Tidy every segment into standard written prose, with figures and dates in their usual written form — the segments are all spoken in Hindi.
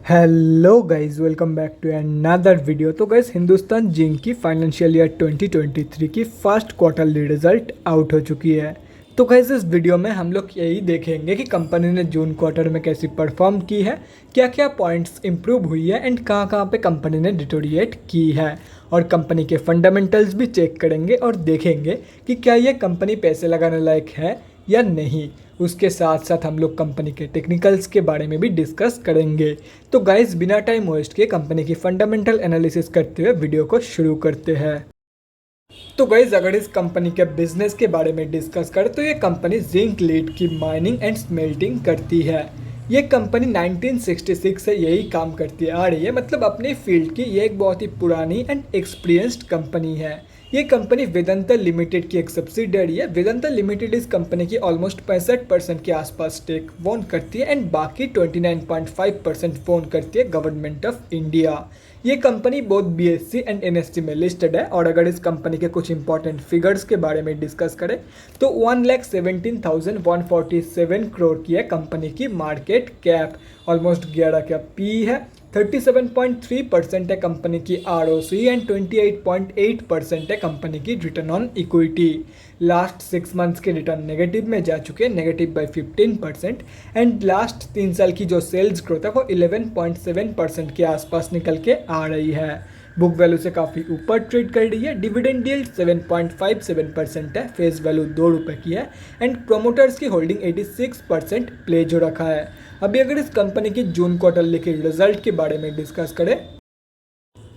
Hello guys, welcome back to another video. तो गाइस, हिंदुस्तान जिंक की फाइनेंशियल ईयर 2023 की फर्स्ट क्वार्टरली रिजल्ट आउट हो चुकी है। तो गाइस, इस वीडियो में हम लोग यही देखेंगे कि कंपनी ने जून क्वार्टर में कैसी परफॉर्म की है, क्या क्या पॉइंट्स इंप्रूव हुई है एंड कहाँ कहाँ पे कंपनी ने डिटोरिएट की है। और कंपनी के फंडामेंटल्स भी चेक करेंगे और देखेंगे कि क्या ये कंपनी पैसे लगाने लायक है या नहीं। उसके साथ साथ हम लोग कंपनी के टेक्निकल्स के बारे में भी डिस्कस करेंगे। तो गाइस, बिना टाइम वेस्ट किए कंपनी की फंडामेंटल एनालिसिस करते हुए वीडियो को शुरू करते हैं। तो गाइस, अगर इस कंपनी के बिजनेस के बारे में डिस्कस करें तो ये कंपनी जिंक लीड की माइनिंग एंड स्मेल्टिंग करती है। ये कंपनी 1966 से यही काम करती आ रही है, मतलब अपनी फील्ड की ये एक बहुत ही पुरानी एंड एक्सपीरियंस्ड कंपनी है। ये कंपनी वेदांता लिमिटेड की एक सब्सिडियरी है। वेदांता लिमिटेड इस कंपनी की ऑलमोस्ट 65% के आसपास स्टेक ओन करती है एंड बाकी 29.5% ओन करती है गवर्नमेंट ऑफ इंडिया। ये कंपनी बहुत बीएससी एंड एनएससी में लिस्टेड है। और अगर इस कंपनी के कुछ इंपॉर्टेंट फिगर्स के बारे में डिस्कस करें तो 1,17,147 करोड़ की है कंपनी की मार्केट कैप, ऑलमोस्ट 11 का पी है, 37.3% है कंपनी की आरओसी एंड 28.8% है कंपनी की return on equity. Last 6 months के रिटर्न नेगेटिव में जा चुके हैं, नेगेटिव बाय 15%। एंड लास्ट 3 साल की जो सेल्स ग्रोथ है वो 11.7% के आसपास निकल के आ रही है। बुक वैल्यू से काफ़ी ऊपर ट्रेड कर रही है। डिविडेंड यील्ड 7.57% है, फेस वैल्यू 2 रुपये की है एंड प्रोमोटर्स की होल्डिंग 86% प्लेज हो रखा है। अभी अगर इस कंपनी की जून क्वार्टरली के रिजल्ट के बारे में डिस्कस करें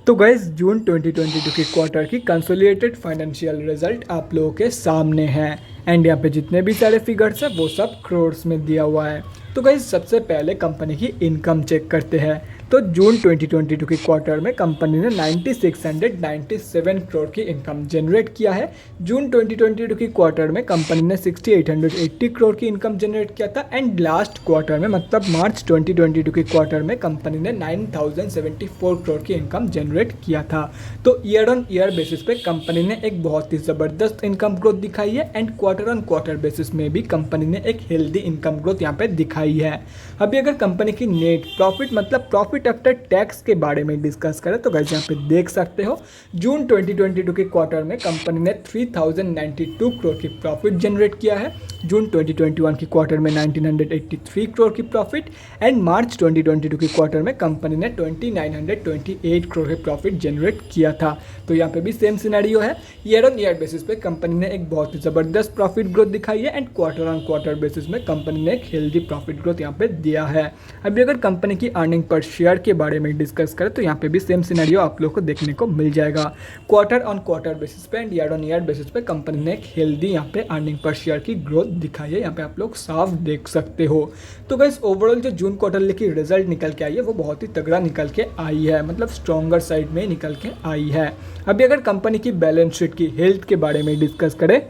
तो गाइस, जून 2022 की क्वार्टर की कंसोलिडेटेड फाइनेंशियल रिजल्ट आप लोगों के सामने है एंड यहाँ पे जितने भी सारे फिगर्स हैं वो सब क्रोर्स में दिया हुआ है। तो गाइस, सबसे पहले कंपनी की इनकम चेक करते हैं। तो जून 2022 की क्वार्टर में कंपनी ने 9697 करोड़ की इनकम जनरेट किया है। जून 2022 की क्वार्टर में कंपनी ने 6880 करोड़ की इनकम जनरेट किया था एंड लास्ट क्वार्टर में मतलब मार्च 2022 की क्वार्टर में कंपनी ने 9074 करोड़ की इनकम जनरेट किया था। तो ईयर ऑन ईयर बेसिस पे कंपनी ने एक बहुत ही ज़बरदस्त इनकम ग्रोथ दिखाई है and quarter on quarter basis में भी कंपनी ने एक हेल्दी इनकम ग्रोथ यहाँ पे दिखाई है। अभी अगर कंपनी की नेट प्रॉफिट मतलब प्रॉफिट आफ्टर टैक्स के बारे में डिस्कस करें तो गाइस, यहाँ पे देख सकते हो जून 2022 के क्वार्टर में कंपनी ने 3092 करोड़ की प्रॉफिट जनरेट किया है। जून 2021 की क्वार्टर में 1983 करोड़ की प्रॉफिट एंड मार्च 2022 की क्वार्टर में कंपनी ने 2928 करोड़ की प्रॉफिट जनरेट किया था। तो यहाँ पे भी सेम सिनेरियो है। ईयर ऑन ईयर बेसिस पे कंपनी ने एक बहुत ही ज़बरदस्त प्रॉफिट ग्रोथ दिखाई है and quarter on quarter basis में कंपनी ने एक हेल्दी प्रॉफिट ग्रोथ यहाँ पे दिया है। अभी अगर कंपनी की अर्निंग पर शेयर के बारे में डिस्कस करें तो यहाँ पे भी सेम सिनेरियो आप लोग को देखने को मिल जाएगा। क्वार्टर ऑन क्वार्टर बेसिस पे and year on year basis पे कंपनी ने एक हेल्दी यहाँ पे अर्निंग पर शेयर की ग्रोथ दिखाई है, यहाँ पे आप लोग साफ देख सकते हो। तो गाइस, ओवरऑल जो जून क्वार्टर की रिजल्ट निकल के आई है वो बहुत ही तगड़ा निकल के आई है, मतलब स्ट्रॉन्गर साइड में निकल के आई है। अभी अगर कंपनी की बैलेंस शीट की हेल्थ के बारे में डिस्कस करें,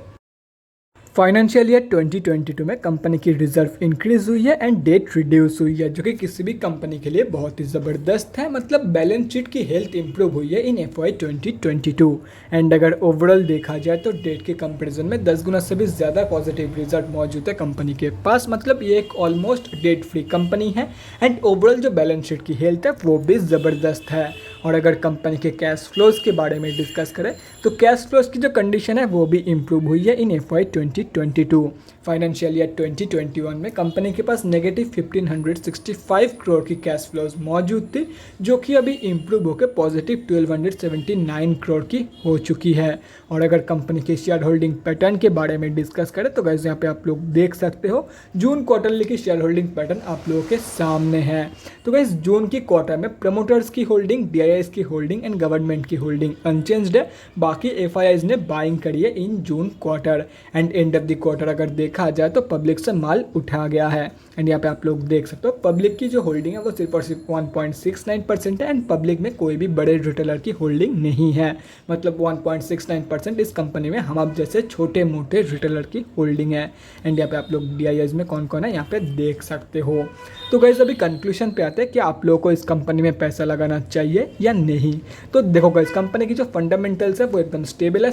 फाइनेंशियल ईयर 2022 में कंपनी की रिजर्व इंक्रीज हुई है एंड डेट रिड्यूस हुई है, जो कि किसी भी कंपनी के लिए बहुत ही ज़बरदस्त है। मतलब बैलेंस शीट की हेल्थ इंप्रूव हुई है इन FY 2022 एंड अगर ओवरऑल देखा जाए तो डेट के कंपैरिजन में 10 गुना से भी ज़्यादा पॉजिटिव रिजल्ट मौजूद है कंपनी के पास। मतलब ये एक ऑलमोस्ट डेट फ्री कंपनी है एंड ओवरऑल जो बैलेंस शीट की हेल्थ है वो भी ज़बरदस्त है। और अगर कंपनी के कैश फ्लोज के बारे में डिस्कस करें तो कैश फ्लोज की जो कंडीशन है वो भी इम्प्रूव हुई है इन FY 2022। फाइनेंशियल ईयर 2021 में कंपनी के पास नेगेटिव 1565 करोड़ की कैश फ्लोज मौजूद थी, जो कि अभी इम्प्रूव होकर पॉजिटिव 1279 करोड़ की हो चुकी है। और अगर कंपनी के शेयर होल्डिंग पैटर्न के बारे में डिस्कस करें तो गाइस, यहाँ पे आप लोग देख सकते हो जून क्वार्टरली की शेयर होल्डिंग पैटर्न आप लोगों के सामने है। तो गाइस, जून की क्वार्टर में प्रमोटर्स की होल्डिंग, DIIs की होल्डिंग एंड गवर्नमेंट की होल्डिंग अनचेंज्ड है। बाकी FIIs ने बाइंग करी है in June quarter and end of the quarter अगर देखा जाए तो पब्लिक से माल उठा गया है। एंड यहाँ पे आप लोग देख सकते हो पब्लिक की जो होल्डिंग है वो सिर्फ और सिर्फ 1.69% है एंड पब्लिक में कोई भी बड़े रिटेलर की होल्डिंग नहीं है। मतलब 1.69% इस कंपनी में हम आप जैसे छोटे मोटे रिटेलर की होल्डिंग है। एंड यहाँ पे आप लोग DIIs में कौन कौन है यहाँ पे देख सकते हो। तो गाइस, अभी कंक्लूजन पे आते हैं कि आप लोगों को इस कंपनी में पैसा लगाना चाहिए या नहीं। तो देखो गाइस, कंपनी की जो फंडामेंटल्स है वो एकदम स्टेबल है,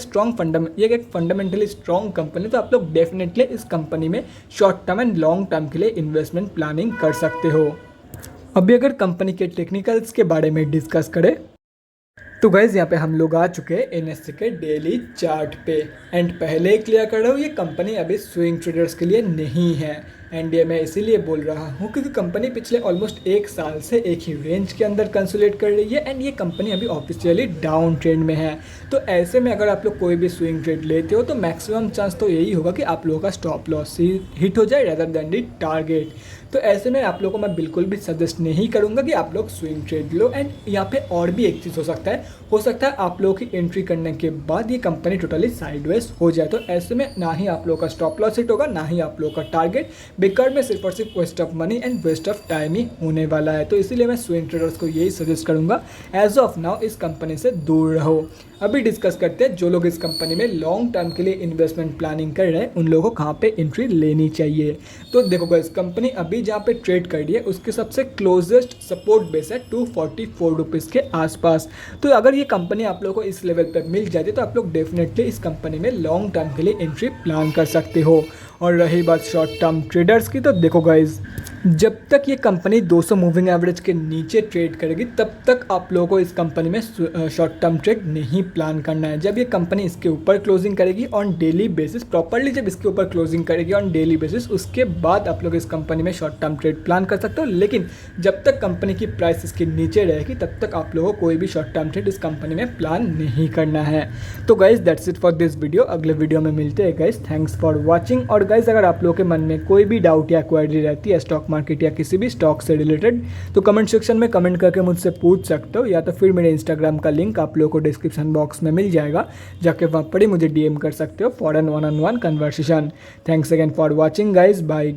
ये एक फंडामेंटली स्ट्रॉन्ग कंपनी। तो आप लोग डेफिनेटली इस कंपनी में short term and long term के लिए इन्वेस्टमेंट प्लानिंग कर सकते हो। अभी अगर कंपनी के टेक्निकल्स के बारे में डिस्कस करें तो गाइज यहाँ पे हम लोग आ चुके हैं एनएससी के डेली चार्ट पे। एंड पहले ही क्लियर कर रहा हूँ, ये कंपनी अभी स्विंग ट्रेडर्स के लिए नहीं है। एंड ये मैं इसीलिए बोल रहा हूँ क्योंकि कंपनी पिछले ऑलमोस्ट एक साल से एक ही रेंज के अंदर कंसोलिडेट कर रही है एंड ये कंपनी अभी ऑफिशियली डाउन ट्रेंड में है। तो ऐसे में अगर आप लोग कोई भी स्विंग ट्रेड लेते हो तो मैक्सिमम चांस तो यही होगा कि आप लोगों का स्टॉप लॉस हिट हो जाए रेदर देन दी टारगेट। तो ऐसे में आप लोगों को मैं बिल्कुल भी सजेस्ट नहीं करूंगा कि आप लोग स्विंग ट्रेड लो। एंड यहाँ पे और भी एक चीज़ हो सकता है आप लोगों की एंट्री करने के बाद ये कंपनी टोटली साइडवेज हो जाए। तो ऐसे में ना ही आप लोगों का स्टॉप लॉस हिट होगा, ना ही आप लोगों का टारगेट। बेकार में सिर्फ और सिर्फ waste of money and waste of time ही होने वाला है। तो इसीलिए मैं स्विंग ट्रेडर्स को यही सजेस्ट करूंगा, एज ऑफ नाउ इस कंपनी से दूर रहो। अभी डिस्कस करते हैं जो लोग इस कंपनी में लॉन्ग टर्म के लिए इन्वेस्टमेंट प्लानिंग कर रहे हैं उन लोगों को कहाँ पे एंट्री लेनी चाहिए। तो देखो गाइस, कंपनी अभी जहाँ पे ट्रेड कर रही है उसके सबसे क्लोजेस्ट सपोर्ट बेस है 244 रुपीज़ के आसपास। तो अगर ये कंपनी आप लोगों को इस लेवल पे मिल जाती है तो आप लोग डेफिनेटली इस कंपनी में लॉन्ग टर्म के लिए एंट्री प्लान कर सकते हो। और रही बात शॉर्ट टर्म ट्रेडर्स की, तो देखो गाइज, जब तक ये कंपनी 200 मूविंग एवरेज के नीचे ट्रेड करेगी तब तक आप लोगों को इस कंपनी में शॉर्ट टर्म ट्रेड नहीं प्लान करना है। जब ये कंपनी इसके ऊपर क्लोजिंग करेगी ऑन डेली बेसिस, प्रॉपरली जब इसके ऊपर क्लोजिंग करेगी ऑन डेली बेसिस, उसके बाद आप लोग इस कंपनी में शॉर्ट टर्म ट्रेड प्लान कर सकते हो। लेकिन जब तक कंपनी की प्राइस इसके नीचे रहेगी तब तक आप लोगों को कोई भी शॉर्ट टर्म ट्रेड इस कंपनी में प्लान नहीं करना है। तो guys that's it for this video. अगले वीडियो में मिलते हैं गाइज। Thanks for watching. और गाइज अगर आप लोगों के मन में कोई भी डाउट या क्वेरी रहती है स्टॉक मार्केट या किसी भी स्टॉक से रिलेटेड तो कमेंट सेक्शन में कमेंट करके मुझसे पूछ सकते हो, या तो फिर मेरे इंस्टाग्राम का लिंक आप लोगों को डिस्क्रिप्शन बॉक्स में मिल जाएगा, जाके वहाँ पर ही मुझे डीएम कर सकते हो for an one on one conversation. Thanks again for watching guys, bye.